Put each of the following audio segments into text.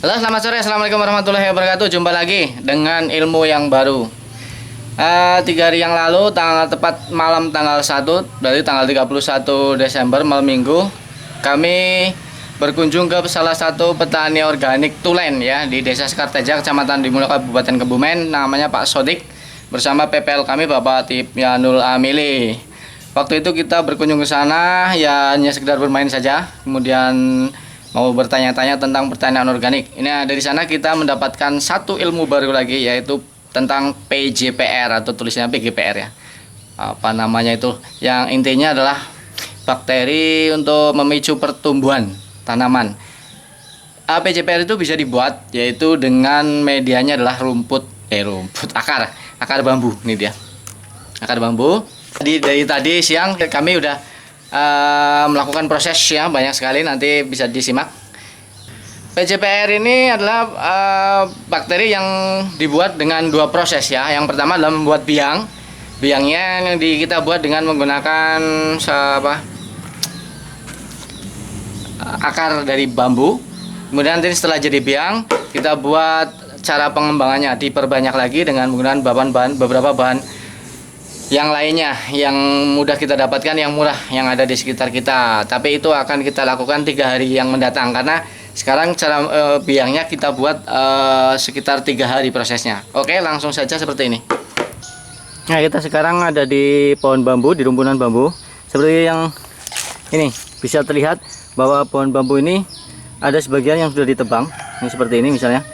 Halo, selamat sore. Assalamualaikum warahmatullahi wabarakatuh. Jumpa lagi dengan ilmu yang baru. 3 hari yang lalu, tepat malam tanggal 1, berarti tanggal 31 Desember, malam minggu, kami berkunjung ke salah satu petani organik tulen ya di Desa Sekarteja, Kecamatan Dimulyo, Kabupaten Kebumen, namanya Pak Sodik, bersama PPL kami Bapak Tipyanul Amili. Waktu itu kita berkunjung ke sana ya hanya sekedar bermain saja, kemudian mau bertanya-tanya tentang pertanian organik. Ini dari sana kita mendapatkan satu ilmu baru lagi, yaitu tentang PGPR atau tulisannya PGPR ya. Apa namanya itu? Yang intinya adalah bakteri untuk memicu pertumbuhan tanaman. PGPR itu bisa dibuat yaitu dengan medianya adalah akar bambu. Ini dia. Akar bambu. Dari tadi siang kami udah melakukan proses ya, banyak sekali, nanti bisa disimak. PGPR ini adalah bakteri yang dibuat dengan 2 proses ya. Yang pertama adalah membuat biang. Biangnya kita buat dengan menggunakan akar dari bambu. Kemudian nanti setelah jadi biang, kita buat cara pengembangannya, diperbanyak lagi dengan menggunakan beberapa bahan yang lainnya yang mudah kita dapatkan, yang murah, yang ada di sekitar kita. Tapi itu akan kita lakukan 3 hari yang mendatang, karena sekarang cara biangnya kita buat sekitar 3 hari prosesnya. Oke, langsung saja seperti ini. Nah, kita sekarang ada di pohon bambu, di rumpunan bambu. Seperti yang ini, bisa terlihat bahwa pohon bambu ini ada sebagian yang sudah ditebang. Ini seperti ini misalnya.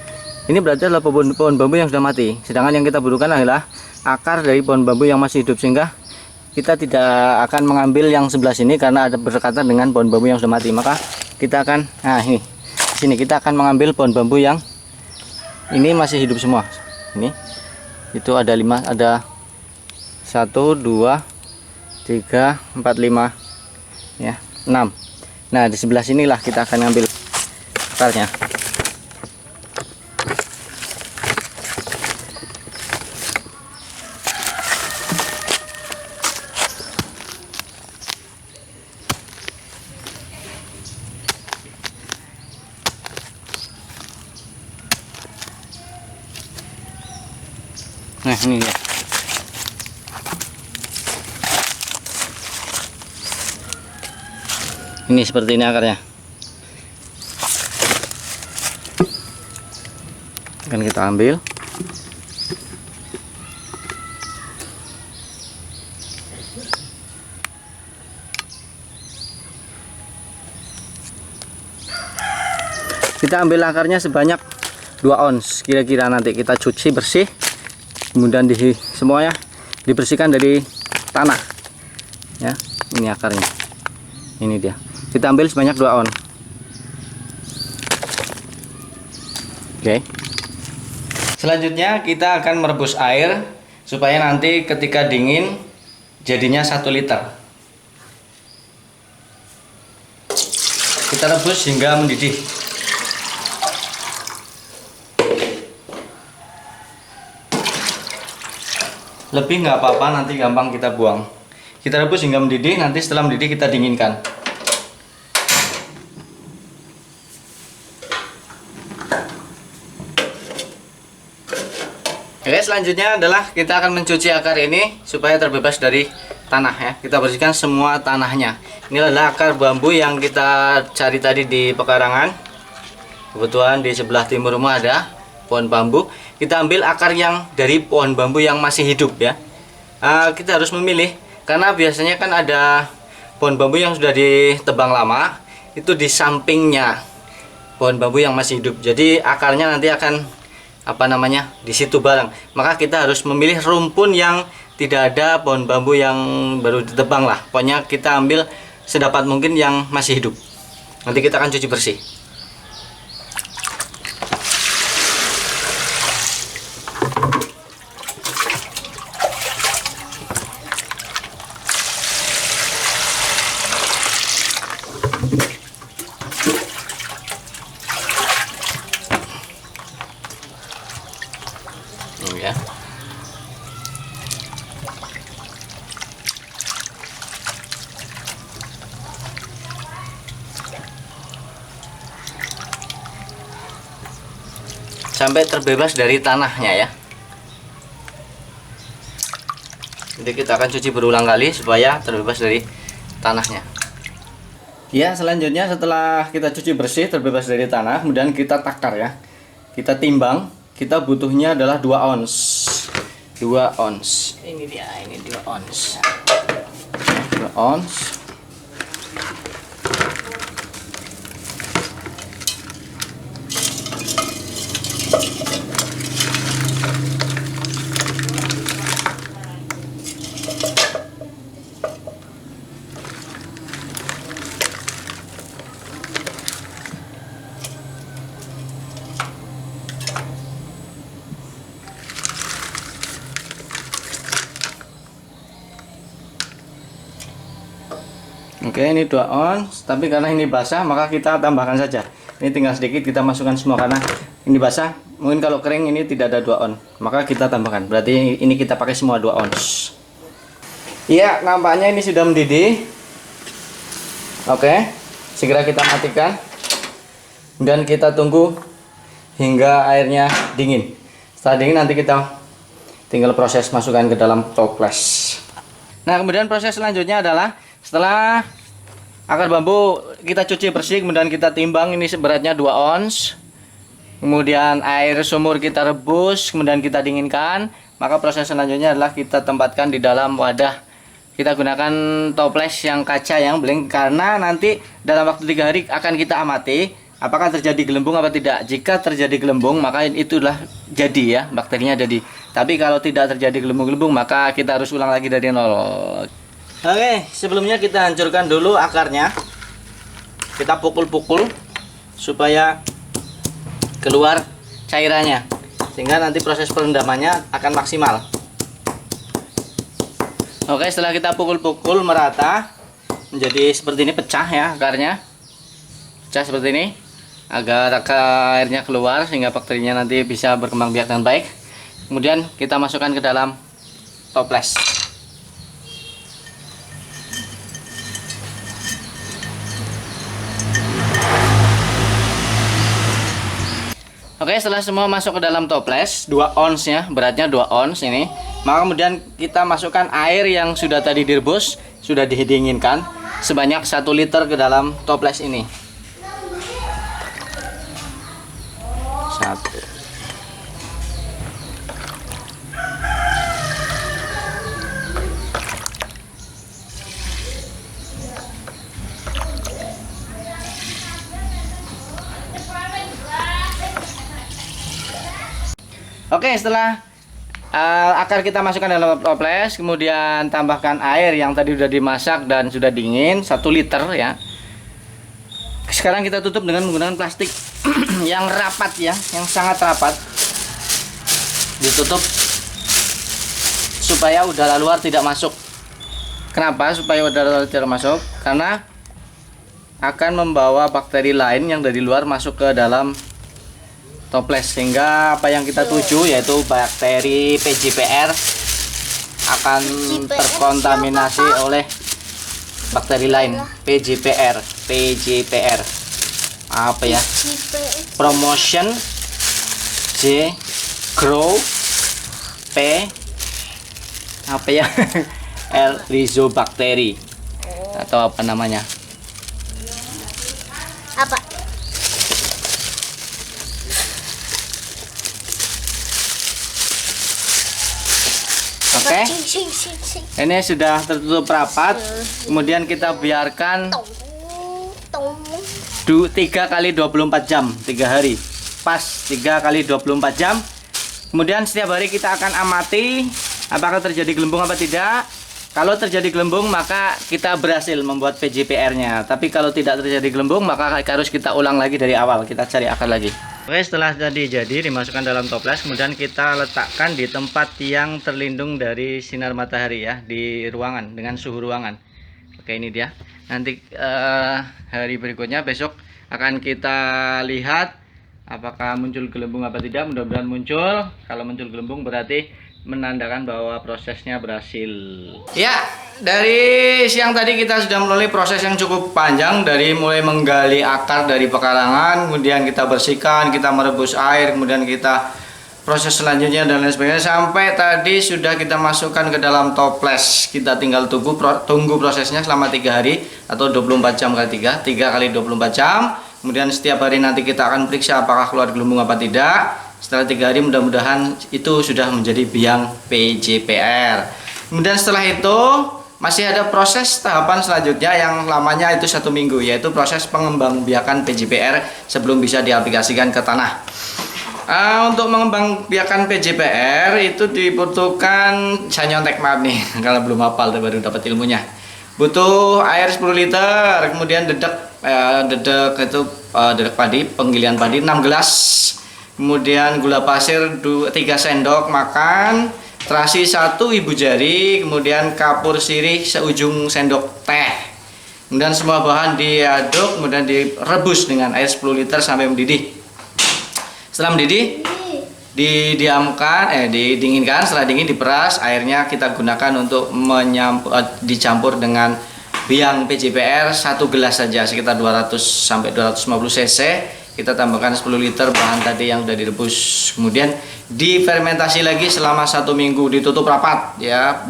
Ini berarti adalah pohon bambu yang sudah mati. Sedangkan yang kita butuhkan adalah akar dari pohon bambu yang masih hidup, sehingga kita tidak akan mengambil yang sebelah sini karena ada berdekatan dengan pohon bambu yang sudah mati. Maka kita akan, ini sini kita akan mengambil pohon bambu yang ini masih hidup semua. Ini itu ada 5, ada 1 2 3 4 5 ya, 6. Nah, di sebelah sinilah kita akan ngambil akarnya. Nah, ini ya. Ini seperti ini akarnya. Akan kita ambil. Kita ambil akarnya sebanyak 2 ons kira-kira, nanti kita cuci bersih. Kemudian semuanya dibersihkan dari tanah ya. Ini akarnya, ini dia. Kita ambil sebanyak 2 on. Oke. Selanjutnya kita akan merebus air supaya nanti ketika dingin jadinya 1 liter. Kita rebus hingga mendidih. Lebih nggak apa-apa, nanti gampang kita buang. Kita rebus hingga mendidih, nanti setelah mendidih kita dinginkan. Oke, selanjutnya adalah kita akan mencuci akar ini supaya terbebas dari tanah ya. Kita bersihkan semua tanahnya. Ini adalah akar bambu yang kita cari tadi di pekarangan. Kebetulan di sebelah timur rumah ada pohon bambu. Kita ambil akar yang dari pohon bambu yang masih hidup ya. Kita harus memilih, karena biasanya kan ada pohon bambu yang sudah ditebang lama, itu di sampingnya pohon bambu yang masih hidup. Jadi akarnya nanti akan di situ bareng. Maka kita harus memilih rumpun yang tidak ada pohon bambu yang baru ditebang lah. Pokoknya kita ambil sedapat mungkin yang masih hidup. Nanti kita akan cuci bersih. Ya. sampai terbebas dari tanahnya ya. Jadi kita akan cuci berulang kali supaya terbebas dari tanahnya. Ya, selanjutnya setelah kita cuci bersih, terbebas dari tanah, kemudian kita takar ya. Kita timbang, kita butuhnya adalah 2 ons. 2 ons. Ini dia, ini 2 ons. 2 ons. Oke, ini 2 ons, tapi karena ini basah maka kita tambahkan saja. Ini tinggal sedikit kita masukkan semua karena ini basah. Mungkin kalau kering ini tidak ada 2 ons, maka kita tambahkan. Berarti ini kita pakai semua 2 ons. Iya, nampaknya ini sudah mendidih. Oke, segera kita matikan. Dan kita tunggu hingga airnya dingin. Setelah dingin nanti kita tinggal proses masukkan ke dalam toples. Nah, kemudian proses selanjutnya adalah setelah akar bambu kita cuci bersih, kemudian kita timbang, ini beratnya 2 ons. Kemudian air sumur kita rebus, kemudian kita dinginkan. Maka proses selanjutnya adalah kita tempatkan di dalam wadah. Kita gunakan toples yang kaca yang blank, karena nanti dalam waktu 3 hari akan kita amati apakah terjadi gelembung apa tidak. Jika terjadi gelembung maka itulah jadi ya, bakterinya jadi. Tapi kalau tidak terjadi gelembung-gelembung maka kita harus ulang lagi dari nol. Oke, sebelumnya kita hancurkan dulu akarnya. Kita pukul-pukul supaya keluar cairannya, sehingga nanti proses perendamannya akan maksimal. Oke, setelah kita pukul-pukul merata menjadi seperti ini, pecah ya akarnya. Pecah seperti ini agar airnya keluar sehingga bakterinya nanti bisa berkembang biak dengan baik. Kemudian kita masukkan ke dalam toples. Oke, setelah semua masuk ke dalam toples, 2 ons ya, beratnya 2 ons ini. Maka kemudian kita masukkan air yang sudah tadi direbus, sudah didinginkan, sebanyak 1 liter ke dalam toples ini. 1. Oke, setelah akar kita masukkan dalam toples, kemudian tambahkan air yang tadi sudah dimasak dan sudah dingin 1 liter ya. Sekarang kita tutup dengan menggunakan plastik yang rapat ya, yang sangat rapat. Ditutup supaya udara luar tidak masuk. Kenapa supaya udara luar tidak masuk? Karena akan membawa bakteri lain yang dari luar masuk ke dalam toples, sehingga apa yang kita tuju yaitu bakteri PJPR akan terkontaminasi oleh bakteri lain. PJPR apa ya, promotion, J grow, P apa ya L rhizobakteri atau apa namanya, apa? Oke, ini sudah tertutup rapat. Kemudian kita biarkan 3 kali 24 jam, 3 hari pas 3 kali 24 jam. Kemudian setiap hari kita akan amati apakah terjadi gelembung apa tidak. Kalau terjadi gelembung maka kita berhasil membuat PJPR-nya. Tapi kalau tidak terjadi gelembung maka harus kita ulang lagi dari awal, kita cari akar lagi. Oke, setelah jadi dimasukkan dalam toples, kemudian kita letakkan di tempat yang terlindung dari sinar matahari ya, di ruangan dengan suhu ruangan. Oke, ini dia. Nanti hari berikutnya besok akan kita lihat apakah muncul gelembung apa tidak. Mudah-mudahan muncul. Kalau muncul gelembung berarti menandakan bahwa prosesnya berhasil. Ya, dari siang tadi kita sudah melalui proses yang cukup panjang, dari mulai menggali akar dari pekarangan, kemudian kita bersihkan, kita merebus air, kemudian kita proses selanjutnya dan lain sebagainya, sampai tadi sudah kita masukkan ke dalam toples. Kita tinggal tunggu prosesnya selama 3 hari atau 24 jam kali 3 kali 24 jam. Kemudian setiap hari nanti kita akan periksa apakah keluar gelembung apa tidak. Setelah 3 hari mudah-mudahan itu sudah menjadi biang PJPR. Kemudian setelah itu masih ada proses tahapan selanjutnya yang lamanya itu 1 minggu, yaitu proses pengembangbiakan PJPR sebelum bisa diaplikasikan ke tanah. Untuk mengembangbiakan PJPR itu dibutuhkan, saya nyontek maaf nih kalau belum hafal baru dapat ilmunya. Butuh air 10 liter, kemudian dedek padi, penggilian padi 6 gelas. Kemudian gula pasir 3 sendok makan, terasi 1 ibu jari, kemudian kapur sirih seujung sendok teh. Kemudian semua bahan diaduk, kemudian direbus dengan air 10 liter sampai mendidih. Setelah mendidih, didinginkan. Setelah dingin diperas, airnya kita gunakan untuk dicampur dengan biang PJPR 1 gelas saja, sekitar 200 sampai 250 cc. Kita tambahkan 10 liter bahan tadi yang sudah direbus, kemudian difermentasi lagi selama 1 minggu, ditutup rapat ya.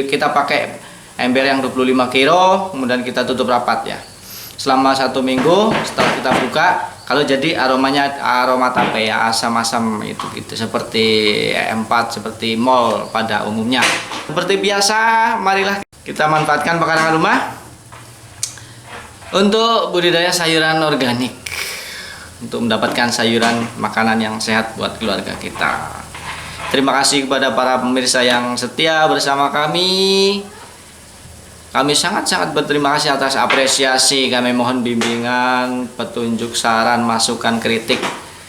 Kita pakai ember yang 25 kilo, kemudian kita tutup rapat ya selama 1 minggu. Setelah kita buka, kalau jadi aromanya aroma tape ya, asam-asam itu gitu, seperti E4, seperti mall pada umumnya. Seperti biasa, marilah kita manfaatkan pekarangan rumah untuk budidaya sayuran organik, untuk mendapatkan sayuran makanan yang sehat buat keluarga kita. Terima kasih kepada para pemirsa yang setia bersama kami. Kami sangat-sangat berterima kasih atas apresiasi. Kami mohon bimbingan, petunjuk, saran, masukan, kritik,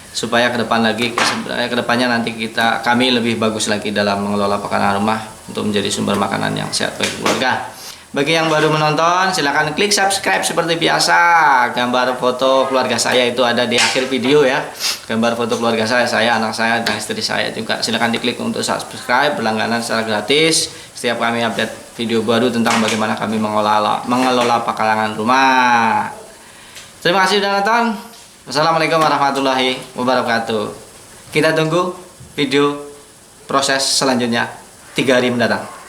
supaya kedepannya nanti kami lebih bagus lagi dalam mengelola pekarangan rumah untuk menjadi sumber makanan yang sehat bagi keluarga. Bagi yang baru menonton, silahkan klik subscribe seperti biasa. Gambar foto keluarga saya itu ada di akhir video ya. Gambar foto keluarga saya, anak saya, dan istri saya juga. Silahkan diklik untuk subscribe, berlangganan secara gratis. Setiap kami update video baru tentang bagaimana kami mengelola pekarangan rumah. Terima kasih sudah nonton. Wassalamualaikum warahmatullahi wabarakatuh. Kita tunggu video proses selanjutnya 3 hari mendatang.